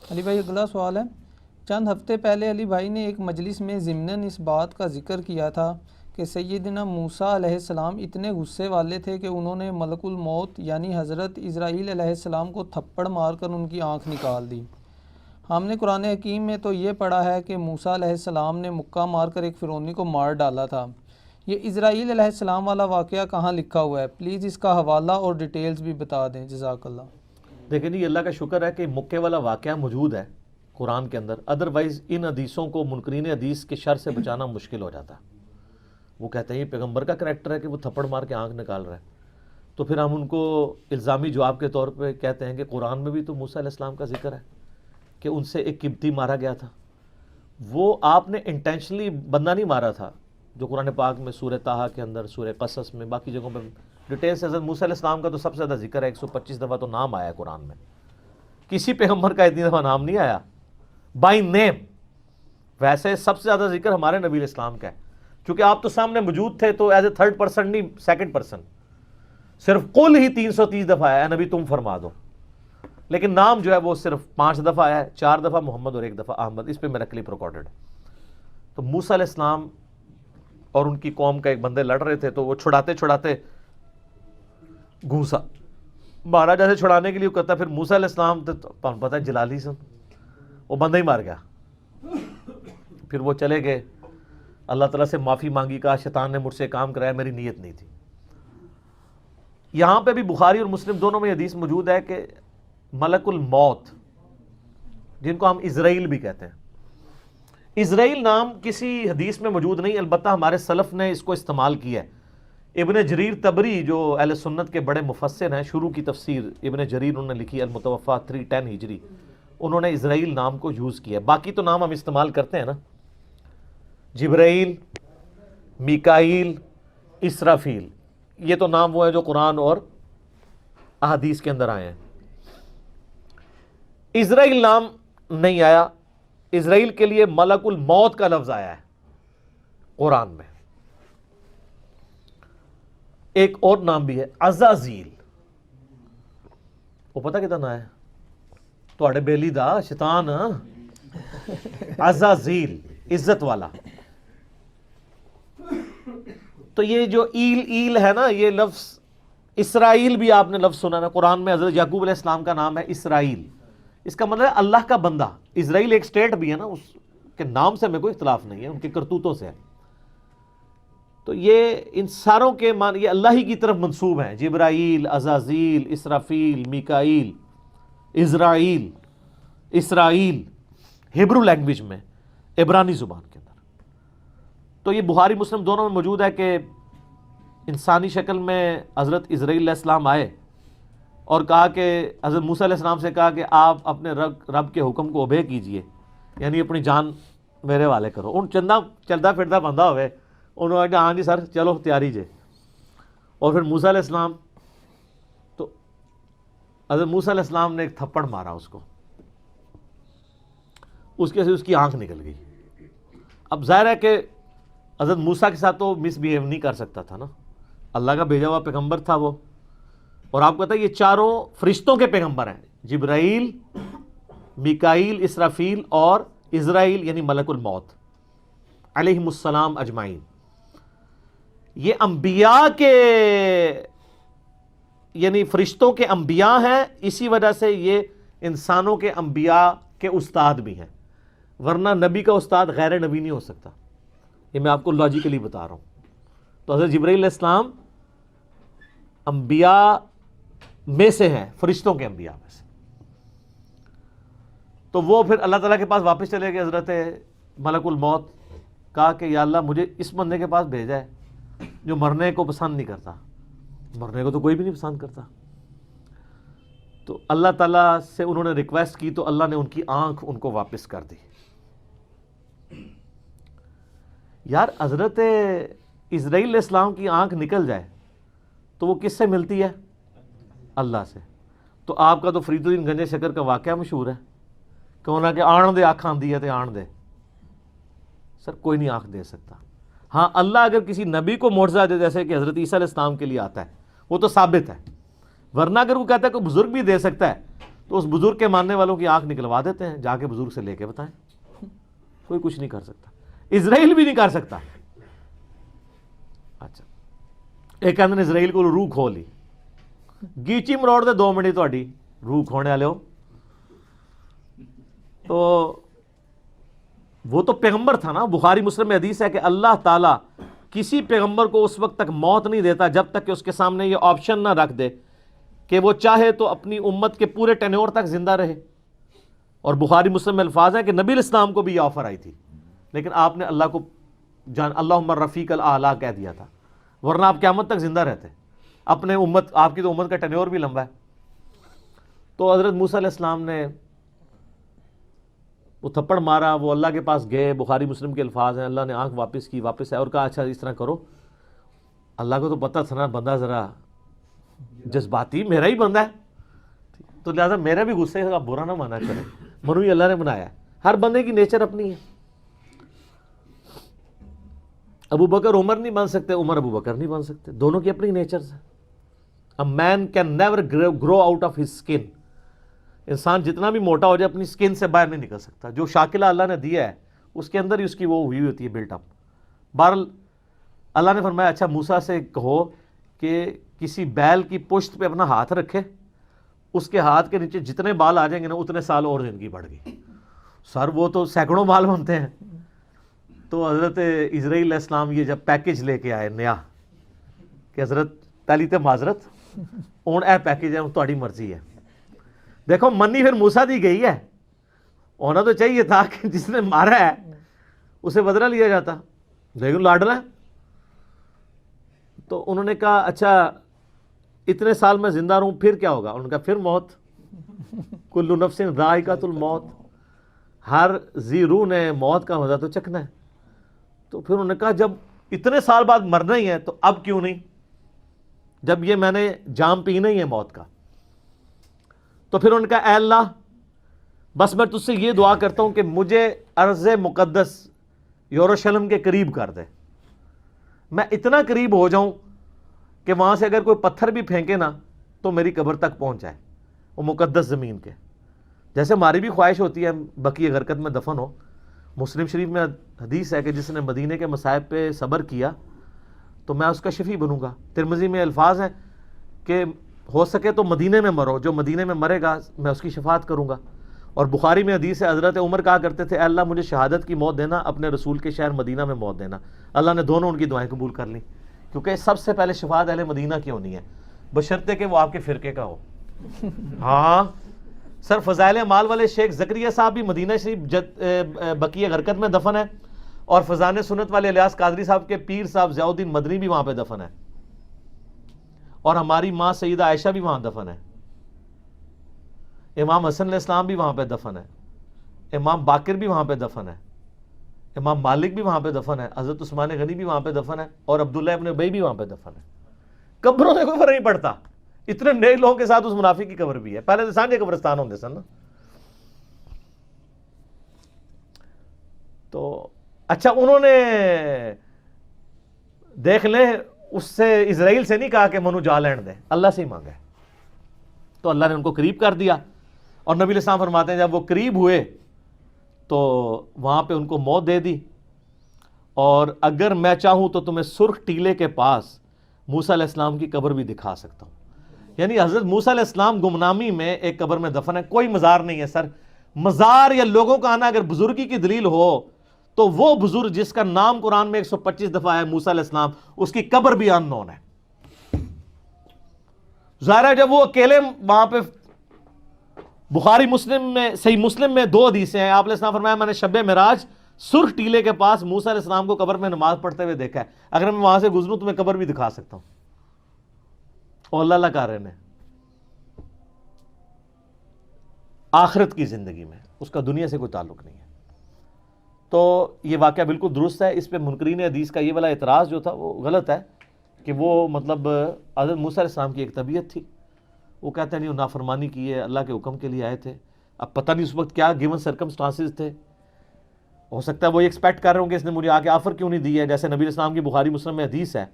علی بھائی اگلا سوال ہے، چند ہفتے پہلے علی بھائی نے ایک مجلس میں ضمناً اس بات کا ذکر کیا تھا کہ سیدنا موسیٰ علیہ السلام اتنے غصے والے تھے کہ انہوں نے ملک الموت یعنی حضرت اسرائیل علیہ السلام کو تھپڑ مار کر ان کی آنکھ نکال دی۔ ہم نے قرآن حکیم میں تو یہ پڑھا ہے کہ موسیٰ علیہ السلام نے مکہ مار کر ایک فرعونی کو مار ڈالا تھا۔ یہ اسرائیل علیہ السلام والا واقعہ کہاں لکھا ہوا ہے؟ پلیز اس کا حوالہ اور ڈیٹیلز بھی بتا دیں، جزاک اللہ۔ دیکھیں جی، اللہ کا شکر ہے کہ مکے والا واقعہ موجود ہے قرآن کے اندر، ادروائز ان حدیثوں کو منکرین حدیث کے شر سے بچانا مشکل ہو جاتا ہے۔ وہ کہتے ہیں یہ پیغمبر کا کریکٹر ہے کہ وہ تھپڑ مار کے آنکھ نکال رہا ہے، تو پھر ہم ان کو الزامی جواب کے طور پہ کہتے ہیں کہ قرآن میں بھی تو موسیٰ علیہ السلام کا ذکر ہے کہ ان سے ایک قبطی مارا گیا تھا۔ وہ آپ نے انٹینشنلی بندہ نہیں مارا تھا، جو قرآن پاک میں سورہ طٰہٰ کے اندر، سورہ قصص میں، باقی جگہوں پہ ڈیٹیل سے حضرت موسیٰ علیہ السلام کا تو سب سے زیادہ ذکر ہے، 125 دفعہ تو نام آیا ہے قرآن میں۔ کسی پیغمبر کا اتنی دفعہ نام نہیں آیا بائی نیم۔ ویسے سب سے زیادہ ذکر ہمارے نبی علیہ السلام کا ہے، چونکہ آپ تو سامنے موجود تھے تو ایز اے تھرڈ پرسن نہیں، سیکنڈ پرسن، صرف قل ہی 330 دفعہ آیا ہے نبی تم فرما دو، لیکن نام جو ہے وہ صرف 5 دفعہ آیا ہے، 4 دفعہ محمد اور 1 دفعہ احمد، اس پہ میرا کلپ ریکارڈڈ ہے۔ تو موسیٰ علیہ السلام اور ان کی قوم کا ایک بندے لڑ رہے تھے، تو وہ چھڑاتے چھڑاتے گھوسا مارا، جیسے چھڑانے کے لیے کرتا، پھر موسیٰ علیہ السلام تو پتہ ہے جلالی سن، وہ بندہ ہی مار گیا۔ پھر وہ چلے گئے، اللہ تعالیٰ سے معافی مانگی، کہا شیطان نے مجھ سے کام کرایا، میری نیت نہیں تھی۔ یہاں پہ بھی بخاری اور مسلم دونوں میں حدیث موجود ہے کہ ملک الموت، جن کو ہم اسرائیل بھی کہتے ہیں، اسرائیل نام کسی حدیث میں موجود نہیں، البتہ ہمارے سلف نے اس کو استعمال کیا ہے۔ ابن جریر طبری جو اہل سنت کے بڑے مفسر ہیں، شروع کی تفسیر ابن جریر انہوں نے لکھی، المتوفیٰ 310 ہجری، انہوں نے اسرائیل نام کو یوز کیا۔ باقی تو نام ہم استعمال کرتے ہیں نا، جبرائیل، میکائیل، اسرافیل، یہ تو نام وہ ہیں جو قرآن اور احادیث کے اندر آئے ہیں۔ اسرائیل نام نہیں آیا، اسرائیل کے لیے ملک الموت کا لفظ آیا ہے قرآن میں۔ ایک اور نام بھی ہے عزازیل، وہ پتہ کتنا ہے تواڈے بیلی دا شیطان، عزازیل عزت والا۔ تو یہ جو ایل ہے نا، یہ لفظ اسرائیل بھی آپ نے لفظ سنا نا قرآن میں، حضرت یعقوب علیہ السلام کا نام ہے اسرائیل، اس کا مطلب ہے اللہ کا بندہ۔ اسرائیل ایک سٹیٹ بھی ہے نا، اس کے نام سے میں کوئی اختلاف نہیں ہے، ان کے کرتوتوں سے ہے۔ تو یہ ان ساروں کے معنی یہ اللہ ہی کی طرف منسوب ہیں، جبرائیل، عزازیل، اسرافیل، میکائیل، اسرائیل، اسرائیل، ہیبرو لینگویج میں، عبرانی زبان کے اندر۔ تو یہ بخاری مسلم دونوں میں موجود ہے کہ انسانی شکل میں حضرت اسرائیل علیہ السلام آئے اور کہا کہ حضرت موسیٰ علیہ السلام سے کہا کہ آپ اپنے رب کے حکم کو اوبے کیجئے، یعنی اپنی جان میرے والے کرو۔ ان چندہ چلتا پھرتا بندہ ہوئے، انہوں نے کہا ہاں جی سر چلو تیاری جے، اور پھر موسیٰ علیہ السلام، تو حضرت موسیٰ علیہ السلام نے ایک تھپڑ مارا اس کو، اس کے سے اس کی آنکھ نکل گئی۔ اب ظاہر ہے کہ حضرت موسیٰ کے ساتھ تو مس بیہیو نہیں کر سکتا تھا نا، اللہ کا بھیجا ہوا پیغمبر تھا وہ، اور آپ کو پتہ ہے یہ چاروں فرشتوں کے پیغمبر ہیں، جبرائیل، میکائیل، اسرافیل اور اسرائیل یعنی ملک الموت علیہم السلام اجمعین۔ یہ انبیاء کے یعنی فرشتوں کے انبیاء ہیں، اسی وجہ سے یہ انسانوں کے انبیاء کے استاد بھی ہیں، ورنہ نبی کا استاد غیر نبی نہیں ہو سکتا، یہ میں آپ کو لاجیکلی بتا رہا ہوں۔ تو حضرت جبرائیل علیہ السلام انبیاء میں سے ہیں، فرشتوں کے انبیاء میں سے۔ تو وہ پھر اللہ تعالیٰ کے پاس واپس چلے گئے، حضرت ملک الموت، کہا کہ یا اللہ مجھے اس بندے کے پاس بھیجا ہے جو مرنے کو پسند نہیں کرتا، مرنے کو تو کوئی بھی نہیں پسند کرتا۔ تو اللہ تعالیٰ سے انہوں نے ریکویسٹ کی تو اللہ نے ان کی آنکھ ان کو واپس کر دی۔ یار حضرت اسرائیل علیہ السلام کی آنکھ نکل جائے تو وہ کس سے ملتی ہے؟ اللہ سے۔ تو آپ کا تو فرید الدین گنج شکر کا واقعہ مشہور ہے کہ انہوں نے کہ آن دے آنکھ آندی ہے تو آن دے، سر کوئی نہیں آنکھ دے سکتا۔ ہاں اللہ اگر کسی نبی کو معجزہ دے، جیسے کہ حضرت عیسیٰ علیہ السلام کے لیے آتا ہے، وہ تو ثابت ہے، ورنہ اگر وہ کہتا ہے کوئی بزرگ بھی دے سکتا ہے تو اس بزرگ کے ماننے والوں کی آنکھ نکلوا دیتے ہیں، جا کے بزرگ سے لے کے بتائیں، کوئی کچھ نہیں کر سکتا، اسرائیل بھی نہیں کر سکتا۔ اچھا ایک کہتے ہیں اسرائیل کو روح کھو لی، گیچی مروڑ دے 2 منٹ تہاڈی روح کھونے والے ہو۔ تو وہ تو پیغمبر تھا نا، بخاری مسلم میں حدیث ہے کہ اللہ تعالیٰ کسی پیغمبر کو اس وقت تک موت نہیں دیتا جب تک کہ اس کے سامنے یہ آپشن نہ رکھ دے کہ وہ چاہے تو اپنی امت کے پورے ٹینیور تک زندہ رہے۔ اور بخاری مسلم میں الفاظ ہیں کہ نبی علیہ السلام کو بھی یہ آفر آئی تھی، لیکن آپ نے اللہ کو اللہم رفیق الاعلیٰ کہہ دیا تھا، ورنہ آپ قیامت تک زندہ رہتے اپنے امت، آپ کی تو امت کا ٹینیور بھی لمبا ہے۔ تو حضرت موسیٰ علیہ السلام نے وہ تھپڑ مارا، وہ اللہ کے پاس گئے، بخاری مسلم کے الفاظ ہیں، اللہ نے آنکھ واپس کی، واپس آئے اور کہا اچھا اس طرح کرو، اللہ کو تو پتہ تھا نا بندہ ذرا جذباتی میرا ہی بندہ ہے، تو لہٰذا میرا بھی غصے کا برا نہ مانا کرے، منو ہی اللہ نے بنایا ہے، ہر بندے کی نیچر اپنی ہے۔ ابو بکر عمر نہیں بن سکتے، عمر ابو بکر نہیں بن سکتے، دونوں کی اپنی نیچرز ہیں۔ A man can never grow out of his skin۔ انسان جتنا بھی موٹا ہو جائے اپنی سکن سے باہر نہیں نکل سکتا، جو شاکلہ اللہ نے دیا ہے اس کے اندر ہی اس کی وہ ہوئی ہوتی ہے بلٹ اپ۔ بہرحال اللہ نے فرمایا اچھا موسیٰ سے کہو کہ کسی بیل کی پشت پہ اپنا ہاتھ رکھے، اس کے ہاتھ کے نیچے جتنے بال آ جائیں گے نا اتنے سال اور زندگی بڑھ گئی۔ سر وہ تو سینکڑوں بال بنتے ہیں۔ تو حضرت اسرائیل علیہ السلام یہ جب پیکج لے کے آئے نیا کہ حضرت پہلی تے معذرت ہوں اے پیکج ہے تہاڈی مرضی ہے، دیکھو منی پھر موسیٰ دی گئی ہے، ہونا تو چاہیے تھا کہ جس نے مارا ہے اسے بدلہ لیا جاتا، لیکن لاڈلا ہے۔ تو انہوں نے کہا اچھا اتنے سال میں زندہ رہوں پھر کیا ہوگا؟ انہوں نے کہا پھر موت، کل نفس ذائقۃ الموت، ہر ذی روح نے موت کا مزہ تو چکھنا ہے۔ تو پھر انہوں نے کہا جب اتنے سال بعد مرنا ہی ہے تو اب کیوں نہیں، جب یہ میں نے جام پینا ہی ہے موت کا۔ تو پھر انہوں نے کہا اے اللہ بس میں تجھ سے یہ دعا کرتا ہوں کہ مجھے ارض مقدس یروشلم کے قریب کر دے، میں اتنا قریب ہو جاؤں کہ وہاں سے اگر کوئی پتھر بھی پھینکے نا تو میری قبر تک پہنچ جائے، وہ مقدس زمین کے۔ جیسے ہماری بھی خواہش ہوتی ہے بقیع غرقد میں دفن ہو۔ مسلم شریف میں حدیث ہے کہ جس نے مدینے کے مصائب پہ صبر کیا تو میں اس کا شفیع بنوں گا۔ ترمذی میں الفاظ ہیں کہ ہو سکے تو مدینے میں مرو، جو مدینے میں مرے گا میں اس کی شفاعت کروں گا۔ اور بخاری میں حدیث ہے حضرت عمر کہا کرتے تھے اے اللہ مجھے شہادت کی موت دینا، اپنے رسول کے شہر مدینہ میں موت دینا۔ اللہ نے دونوں ان کی دعائیں قبول کر لیں، کیونکہ سب سے پہلے شفاعت اہل مدینہ کی ہونی ہے، بشرطے کہ وہ آپ کے فرقے کا ہو۔ ہاں سر فضائل اعمال والے شیخ زکریا صاحب بھی مدینہ شریف بقیع غرقد میں دفن ہے، اور فضان سنت والے الیاس قادری صاحب کے پیر صاحب ضیاء الدین مدنی بھی وہاں پہ دفن ہے، اور ہماری ماں سیدہ عائشہ بھی وہاں دفن ہے، امام حسن علیہ السلام بھی وہاں پہ دفن ہے، امام باقر بھی وہاں پہ دفن ہے، امام مالک بھی وہاں پہ دفن ہے، حضرت عثمان غنی بھی وہاں پہ دفن ہے، اور عبداللہ ابن ابی بھی وہاں پہ دفن ہے۔ قبروں سے کوئی فرق نہیں پڑتا، اتنے نیک لوگوں کے ساتھ اس منافق کی قبر بھی ہے۔ پہلے تو سانجے قبرستان ہوندے سن نا۔ تو اچھا انہوں نے دیکھ لیں اس سے اسرائیل سے نہیں کہا کہ منو جا لین دے، اللہ سے ہی مانگا ہے، تو اللہ نے ان کو قریب کر دیا۔ اور نبی علیہ السلام فرماتے ہیں جب وہ قریب ہوئے تو وہاں پہ ان کو موت دے دی، اور اگر میں چاہوں تو تمہیں سرخ ٹیلے کے پاس موسیٰ علیہ السلام کی قبر بھی دکھا سکتا ہوں۔ یعنی حضرت موسیٰ علیہ السلام گمنامی میں ایک قبر میں دفن ہے، کوئی مزار نہیں ہے سر۔ مزار یا لوگوں کا آنا اگر بزرگی کی دلیل ہو تو وہ بزرگ جس کا نام قرآن میں 125 دفعہ ہے موسیٰ علیہ السلام، اس کی قبر بھی ان نون ہے۔ ظاہر ہے جب وہ اکیلے وہاں پہ، بخاری مسلم میں صحیح مسلم میں 2 حدیثیں ہیں، آپ علیہ السلام فرمایا میں نے شب معراج سرخ ٹیلے کے پاس موسیٰ علیہ السلام کو قبر میں نماز پڑھتے ہوئے دیکھا ہے، اگر میں وہاں سے گزروں تو میں قبر بھی دکھا سکتا ہوں۔ اور اللہ کر رہے ہیں آخرت کی زندگی میں، اس کا دنیا سے کوئی تعلق نہیں ہے۔ تو یہ واقعہ بالکل درست ہے، اس پہ منکرین حدیث کا یہ والا اعتراض جو تھا وہ غلط ہے کہ وہ مطلب حضرت موسیٰ علیہ السلام کی ایک طبیعت تھی، وہ کہتے ہیں نہیں نافرمانی کی ہے، اللہ کے حکم کے لیے آئے تھے، اب پتہ نہیں اس وقت کیا گیون سرکمسٹانسز تھے، ہو سکتا ہے وہ یہ ایکسپیکٹ کر رہے ہوں کہ اس نے مجھے آگے آفر کیوں نہیں دی ہے، جیسے نبی علیہ السلام کی بخاری مسلم میں حدیث ہے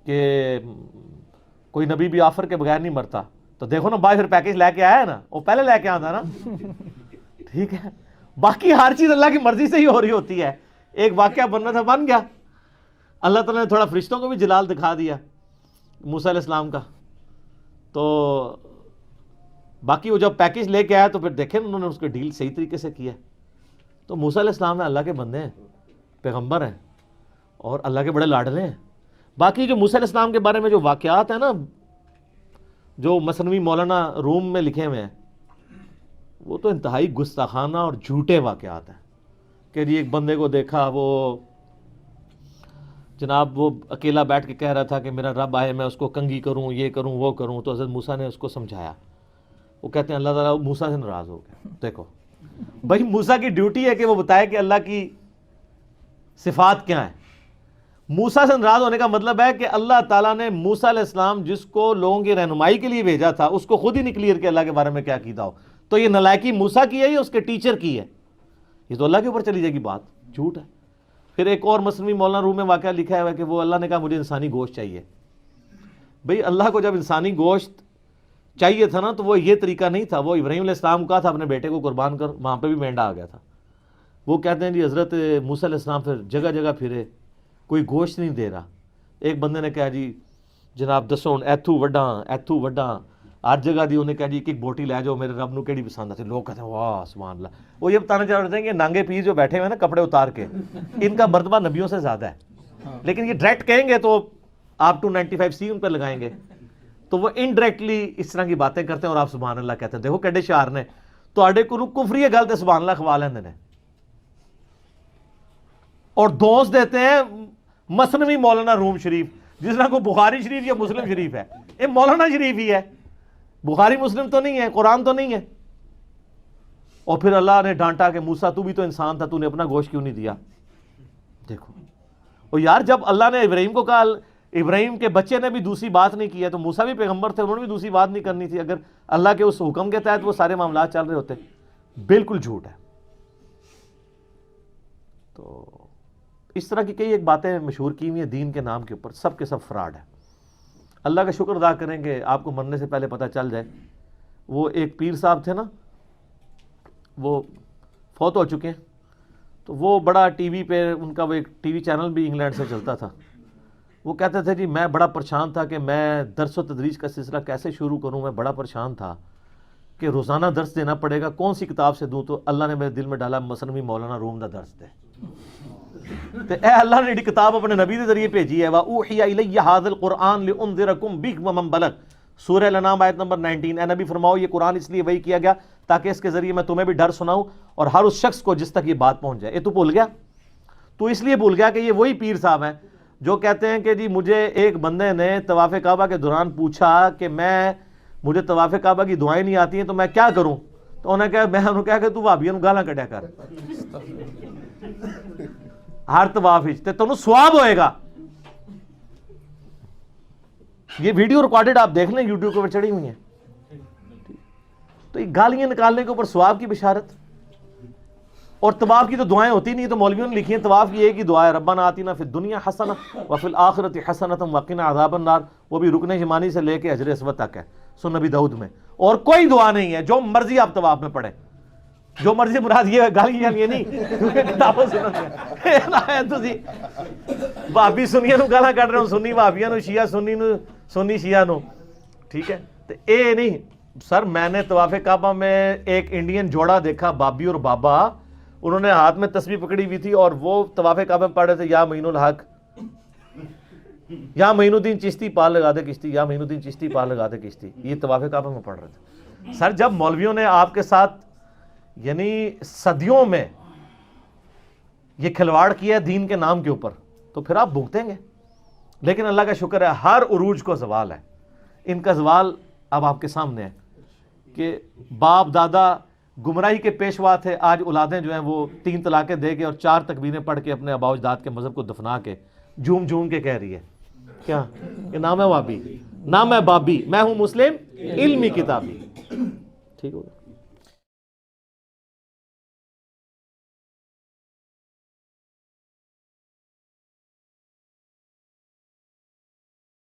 کہ کوئی نبی بھی آفر کے بغیر نہیں مرتا، تو دیکھو نا بھائی پھر پیکج لے کے آیا ہے نا, وہ پہلے لے کے آتا نا, ٹھیک ہے. باقی ہر چیز اللہ کی مرضی سے ہی ہو رہی ہوتی ہے. ایک واقعہ بننا تھا, بن گیا. اللہ تعالیٰ نے تھوڑا فرشتوں کو بھی جلال دکھا دیا موسیٰ علیہ السلام کا. تو باقی وہ جب پیکج لے کے آیا تو پھر دیکھیں انہوں نے اس کو ڈیل صحیح طریقے سے کیا. تو موسیٰ علیہ السلام اللہ کے بندے ہیں, پیغمبر ہیں, اور اللہ کے بڑے لاڈلے ہیں. باقی جو موسیٰ علیہ السلام کے بارے میں جو واقعات ہیں نا, جو مثنوی مولانا روم میں لکھے ہوئے ہیں, وہ تو انتہائی گستاخانہ اور جھوٹے واقعات ہیں. کہ جی ایک بندے کو دیکھا, وہ جناب وہ اکیلا بیٹھ کے کہہ رہا تھا کہ میرا رب آئے میں اس کو کنگھی کروں, یہ کروں, وہ کروں. تو حضرت موسیٰ نے اس کو سمجھایا. وہ کہتے ہیں اللہ تعالیٰ موسیٰ سے ناراض ہو گیا. دیکھو بھائی موسیٰ کی ڈیوٹی ہے کہ وہ بتائے کہ اللہ کی صفات کیا ہیں. موسیٰ سے ناراض ہونے کا مطلب ہے کہ اللہ تعالیٰ نے موسیٰ علیہ السلام جس کو لوگوں کی رہنمائی کے لیے بھیجا تھا اس کو خود ہی نہیں کلیئر کہ اللہ کے بارے میں کیا عقیدہ ہو. تو یہ نالائکی موسیٰ کی ہے یا اس کے ٹیچر کی ہے؟ یہ تو اللہ کے اوپر چلی جائے گی بات, جھوٹ ہے. پھر ایک اور مثنوی مولانا روم میں واقعہ لکھا ہوا ہے کہ وہ اللہ نے کہا مجھے انسانی گوشت چاہیے. بھئی اللہ کو جب انسانی گوشت چاہیے تھا نا تو وہ یہ طریقہ نہیں تھا. وہ ابراہیم علیہ السلام کا تھا اپنے بیٹے کو قربان کر, وہاں پہ بھی مینڈا آ گیا تھا. وہ کہتے ہیں جی حضرت موسیٰ علیہ السلام پھر جگہ جگہ پھرے, کوئی گوشت نہیں دے رہا. ایک بندے نے کہا جی جناب دسو ایتھو وڈاں ہر جگہ دی. انہیں کہا جی ایک بوٹی لے جاؤ, میرے رب نو کیڑی پسند آتی. لوگ کہتے ہیں واہ سبحان اللہ. وہ یہ بتانا چاہ رہے ہیں کہ نانگے پیر جو بیٹھے ہوئے ہیں نا کپڑے اتار کے, ان کا مرتبہ نبیوں سے زیادہ ہے. لیکن یہ ڈائریکٹ کہیں گے تو آپ 295C ان پہ لگائیں گے, تو وہ انڈائریکٹلی اس طرح کی باتیں کرتے ہیں اور آپ سبحان اللہ کہتے ہیں. دیکھو کیڈے شعار نے تو آڈے کو کفری ہے گل تے سبحان اللہ کھوا لیندے نے, اور دوست دیتے ہیں مثنوی مولانا روم شریف, جس طرح کو بخاری شریف یا مسلم شریف ہے. یہ مولانا شریف ہی ہے, بخاری مسلم تو نہیں ہے, قرآن تو نہیں ہے. اور پھر اللہ نے ڈانٹا کہ موسیٰ تو بھی تو انسان تھا, تو نے اپنا گوشت کیوں نہیں دیا. دیکھو اور یار جب اللہ نے ابراہیم کو کہا, ابراہیم کے بچے نے بھی دوسری بات نہیں کی ہے, تو موسیٰ بھی پیغمبر تھے, انہوں نے بھی دوسری بات نہیں کرنی تھی. اگر اللہ کے اس حکم کے تحت وہ سارے معاملات چل رہے ہوتے. بالکل جھوٹ ہے. تو اس طرح کی کئی ایک باتیں مشہور کی ہوئی ہیں دین کے نام کے اوپر, سب کے سب فراڈ ہے. اللہ کا شکر ادا کریں کہ آپ کو مرنے سے پہلے پتہ چل جائے. وہ ایک پیر صاحب تھے نا, وہ فوت ہو چکے ہیں. تو وہ بڑا ٹی وی پہ ان کا وہ ایک ٹی وی چینل بھی انگلینڈ سے چلتا تھا. وہ کہتے تھے جی میں بڑا پریشان تھا کہ میں درس و تدریس کا سلسلہ کیسے شروع کروں. میں بڑا پریشان تھا کہ روزانہ درس دینا پڑے گا, کون سی کتاب سے دوں. تو اللہ نے میرے دل میں ڈالا مثنوی مولانا روم دا درس دے. تو اے اللہ نے ایک کتاب اپنے نبی کے ذریعے بھیجی ہے, وَأُوحِيَ إِلَيَّ هَذَا الْقُرْآنُ لِأُنذِرَكُم بِهِ وَمَن بَلَغَ. سورہ الانعام آیت نمبر 19. اے نبی فرماؤ یہ قرآن اس لیے وحی کیا گیا تاکہ اس کے ذریعے میں تمہیں بھی ڈر سناؤں اور ہر اس شخص کو جس تک یہ بات پہنچ جائے. یہ تو بھول گیا, تو اس لیے بھول گیا کہ یہ وہی پیر صاحب ہیں جو کہتے ہیں کہ جی مجھے ایک بندے نے طواف کعبہ کے دوران پوچھا کہ مجھے طواف کعبہ کی دعائیں نہیں آتی ہیں تو میں کیا کروں. تو انہوں نے کہا کہ تو وہابیوں کو گالاں کڈیا کر, ہر طواف تے تمہیں ثواب ہوئے گا. یہ ویڈیو ریکارڈڈ آپ دیکھ لیں, یوٹیوب کے اوپر چڑھی ہوئی ہیں. تو یہ گالیاں نکالنے کے اوپر ثواب کی بشارت. اور طواف کی تو دعائیں ہوتی نہیں, تو مولویوں نے لکھی ہیں طواف کی ایک ہی دعا ہے, ربنا آتنا فی الدنیا حسنہ وفی الآخرۃ حسنۃ وقنا عذاب النار. وہ بھی رکن یمانی سے لے کے حجر اسود تک ہے سنن نبی داؤد میں. اور کوئی دعا نہیں ہے, جو مرضی آپ طواف میں پڑھیں, جو مرضی. مراد یہ گالیاں یہ نہیں کتابوں سے بھابی سنیاں نو گالاں کڈ رہے ہو, سنی بھابیاں نو, شیعہ سنی نو, سنی شیعہ نو, ٹھیک ہے. تو اے نہیں سر, میں نے طواف کعبہ میں ایک انڈین جوڑا دیکھا, بابی اور بابا, انہوں نے ہاتھ میں تسبیح پکڑی ہوئی تھی اور وہ طواف کعبہ میں پڑھ رہے تھے یا معین الحق, یا معین الدین چشتی پار لگا دے کشتی, یا معین الدین چشتی پار لگا دے کشتی. یہ طواف کعبہ میں پڑھ رہے تھے. سر جب مولویوں نے آپ کے ساتھ یعنی صدیوں میں یہ کھلواڑ کیا دین کے نام کے اوپر, تو پھر آپ بھگتیں گے. لیکن اللہ کا شکر ہے ہر عروج کو زوال ہے. ان کا زوال اب آپ کے سامنے ہے کہ باپ دادا گمراہی کے پیشوا تھے, آج اولادیں جو ہیں وہ 3 طلاقیں دے کے اور 4 تکبیریں پڑھ کے اپنے آباء و اجداد کے مذہب کو دفنا کے جھوم جھوم کے کہہ رہی ہے کیا کہ نام ہے وابی, نام ہے بابی, میں ہوں مسلم علمی کتابی. ٹھیک ہوگا.